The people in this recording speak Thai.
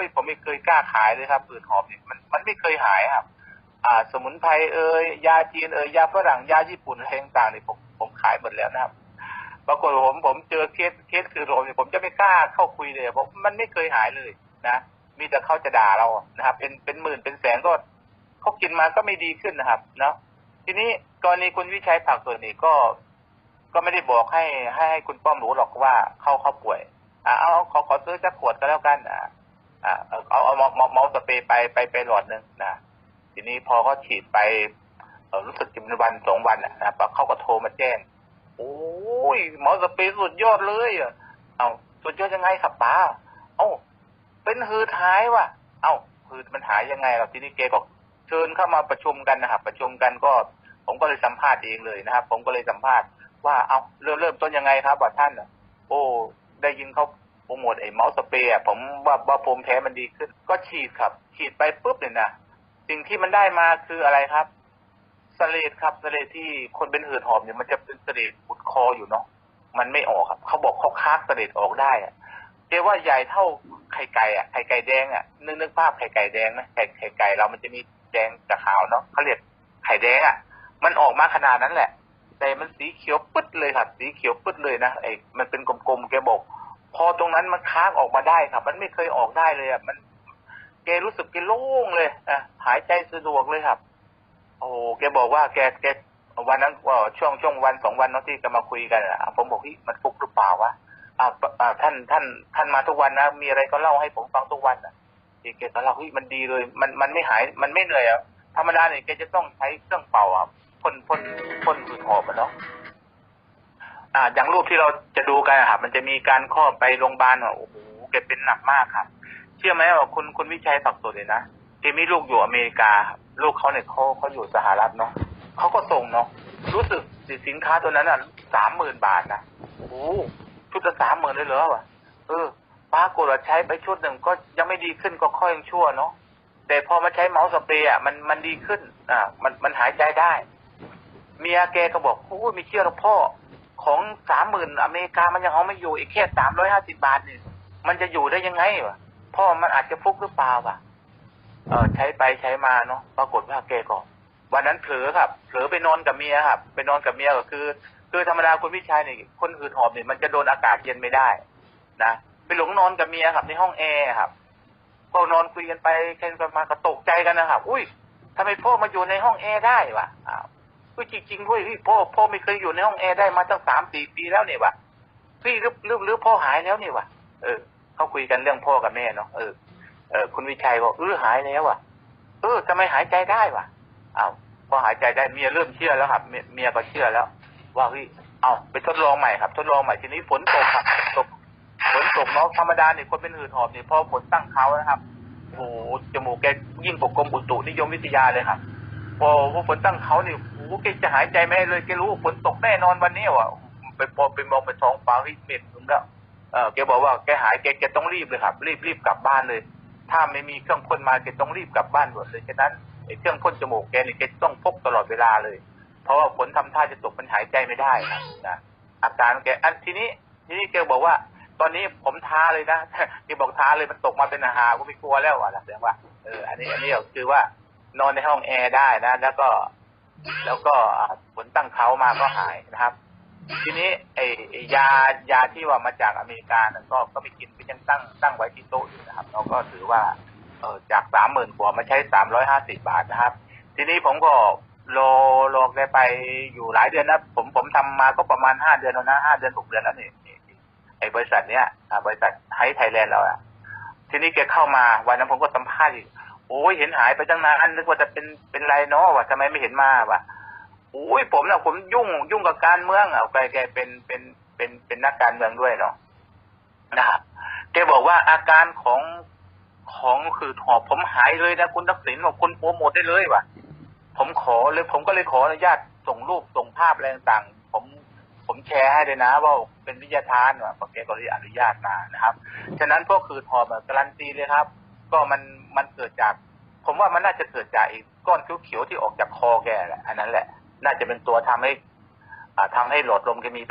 ยผมไม่เคยกล้าขายเลยครับผื่นหอบเนี่ยมันไม่เคยหายครับสมุนไพรยาจีนยาฝรั่งยาญี่ปุ่นอะไรต่างๆเนี่ยผมขายหมดแล้วนะครับปรากฏผมเจอเคสคือโรมเนี่ยผมจะไม่กล้าเข้าคุยเลยเพราะมันไม่เคยหายเลยนะมีแต่เขาจะด่าเรานะครับเป็นหมื่นเป็นแสนก็เขากินมาก็ไม่ดีขึ้นนะครับเนาะทีนี้กรณีคุณวิชัยผักตัวนี้ก็ไม่ได้บอกให้คุณป้อมรู้หรอกว่าเขาป่วยเอาขอซื้อจักขวดก็แล้วกันเอาเมาส์สเปรย์ไปหลอดหนึ่งนะทีนี้พอเขาฉีดไปรู้สึกจะเป็นวัน2 วันนะเขาก็โทรมาแจ้งโอ้ยเมาส์สเปรย์สุดยอดเลยเอาสุดยอดยังไงครับป้าเอ้าเป็นหืดหายว่ะเอ้าหืดมันหายยังไงล่ะทีนี้แกก็เชิญเข้ามาประชุมกันนะครับประชุมกันก็ผมก็เลยสัมภาษณ์เองเลยนะครับผมก็เลยสัมภาษณ์ว่าเอาเริ่มต้นยังไงครับว่าท่านโอ้ได้ยินเขาโปรโมทไอ้เมาส์สเปรย์ผมว่าภูมิแพ้มันดีขึ้นก็ฉีดครับฉีดไปปุ๊บเนี่ยนะสิ่งที่มันได้มาคืออะไรครับสเลดครับสเลดที่คนเป็นหืดหอบเนี่ยมันจะเป็นสเลดอุดคออยู่เนาะมันไม่ออกครับเขาบอกเขาคักสเลดออกได้เรียกว่าใหญ่เท่าไข่ไก่ไข่ไก่แดงนึกภาพไข่ไก่แดงนะไข่ไก่เรามันจะมีแดงกับขาวเนาะเขาเรียกไข่แดงมันออกมาขนาดนั้นแหละแต่มันสีเขียวปึ๊ดเลยครับสีเขียวปึ๊ดเลยนะมันเป็นกลมๆแกบอกพอตรงนั้นมันค้างออกมาได้ครับมันไม่เคยออกได้เลยมันแกรู้สึกแกโล่งเลยหายใจสะดวกเลยครับโอ้แกบอกว่าแกวันนั้นช่วงวัน2 วันเนาะที่จะมาคุยกันผมบอกมันฟุกหรือเปล่าวะท่านมาทุกวันนะมีอะไรก็เล่าให้ผมฟังทุกวันแกก็เล่ามันดีเลยมันไม่หายมันไม่เหนื่อยธรรมดาเนี่ยแกจะต้องใช้เครื่องเป่าพ่นหืดหอบเนาะอย่างรูปที่เราจะดูกันครับมันจะมีการข้อไปโรงพยาบาลโอ้โหแกเป็นหนักมากครับเชื่อไหมว่าคุณวิชัยฝักตัวเลยนะแกมีลูกอยู่อเมริกาลูกเขาเนี่ยเขาอยู่สหรัฐเนาะเขาก็ส่งเนาะรู้สึกสินค้าตัวนั้น30,000 บาทนะโอ้ชุดละ30,000เลยเหรอวะปรากฏว่าใช้ไปชุดหนึ่งก็ยังไม่ดีขึ้นก็ค่อยชั่วเนาะแต่พอมาใช้เมาส์สเปรย์มันดีขึ้นมันหายใจได้เมียแกก็บอกโอ้ไม่เชื่อหรอกพ่อของ30,000อเมริกามันยังเอาไม่อยู่อีกแค่350 บาทนี่มันจะอยู่ได้ยังไงวะพ่อมันอาจจะฟุกหรือเปล่าวะใช้ไปใช้มาเนาะปรากฏว่าแกก็วันนั้นเผลอครับเผลอไปนอนกับเมียครับไปนอนกับเมียก็คือธรรมดาคุณพี่ชายนี่คนหืดหอบนี่มันจะโดนอากาศเย็นไม่ได้นะไปหลงนอนกับเมียครับในห้องแอร์ครับก็นอนคุยกันไปแค่กันมาก็ตกใจกันนะครับอุ้ยทำไมพ่อมาอยู่ในห้องแอร์ได้วะจริงๆด้วยพี่พ่อไม่เคยอยู่ในห้องแอร์ได้มาตั้ง3-4 ปีแล้วเนี่ยวะพี่หรือพ่อหายแล้วเนี่ยวะเขาคุยกันเรื่องพ่อกับแม่เนาะคุณวิชัยบอกหายแล้ววะทำไมหายใจได้วะพอหายใจได้เมียเริ่มเชื่อแล้วครับเมียก็เชื่อแล้วว่าไปทดลองใหม่ครับทดลองใหม่ทีนี้ฝนตกครับฝนตกเนาะธรรมดาเนี่ยคนเป็นหืดหอบเนี่ยพอฝนตั้งเขานะครับโอ้จมูกแกยิ่งกว่ากรมอุตุนิยมวิทยาเลยครับพอฝนตั้งเขาเนี่ยโอ้แกจะหายใจไม่ได้เลยแกรู้ฝนตกแน่นอนวันนี้ว่ะไปมองไปท้องฟ้าเมฆครึ้มแล้วแกบอกว่าแกหายแกต้องรีบเลยครับรีบกลับบ้านเลยถ้าไม่มีเครื่องพ่นมาแกต้องรีบกลับบ้านด่วนเลยฉะนั้นเครื่องพ่นจมูกแกนี่แกต้องพกตลอดเวลาเลยเพราะว่าฝนทำท่าจะตกมันหายใจไม่ได้นะอาการแกทีนี้แกบอกว่าตอนนี้ผมท้าเลยนะแกบอกท้าเลยมันตกมาเป็นอาหารก็ไม่กลัวแล้วแสดงว่าอันนี้คือว่านอนในห้องแอร์ได้นะแล้วก็ฝนตั้งเขามาก็หายนะครับทีนี้ไอ้ยาที่ว่ามาจากอเมริกาก็ไม่กินก็ยังตั้งไว้ที่โต๊ะอยู่นะครับเราก็ถือว่าจาก30,000 กว่ามาใช้350 บาทนะครับทีนี้ผมก็รอได้ไปอยู่หลายเดือนนะผมทำมาก็ประมาณ5 เดือนแล้วนะ5 เดือน 6 เดือนแล้วนี่ไอ้บริษัทเนี้ยบริษัทไฮไทยแลนด์เราทีนี้แกเข้ามาวันนั้นผมก็สัมภาษณ์อีกโอ้ยเห็นหายไปตั้งนานนึกว่าจะเป็นไรเนาะวะทำไมไม่เห็นมาวะโอ้ยผมยุ่งกับการเมืองแกเป็นนักการเมืองด้วยเนาะนะครับแกบอกว่าอาการของคือหอบผมหายเลยนะคุณทักษิณบอกคุณโปรโมทได้เลยวะผมก็เลยขออนุญาตส่งรูปส่งภาพอะไรต่างๆผมแชร์ให้เลยนะว่าเป็นวิทยาทานว่ะแกก็เลยอนุญาตมานะครับฉะนั้นพวกคือหอบการันตีเลยครับก็มันเกิดจากผมว่ามันน่าจะเกิดจากอีกก้อนเขียวๆที่ออกจากคอแกแหละอันนั้นแหละน่าจะเป็นตัวทำให้หลอดลมแกมี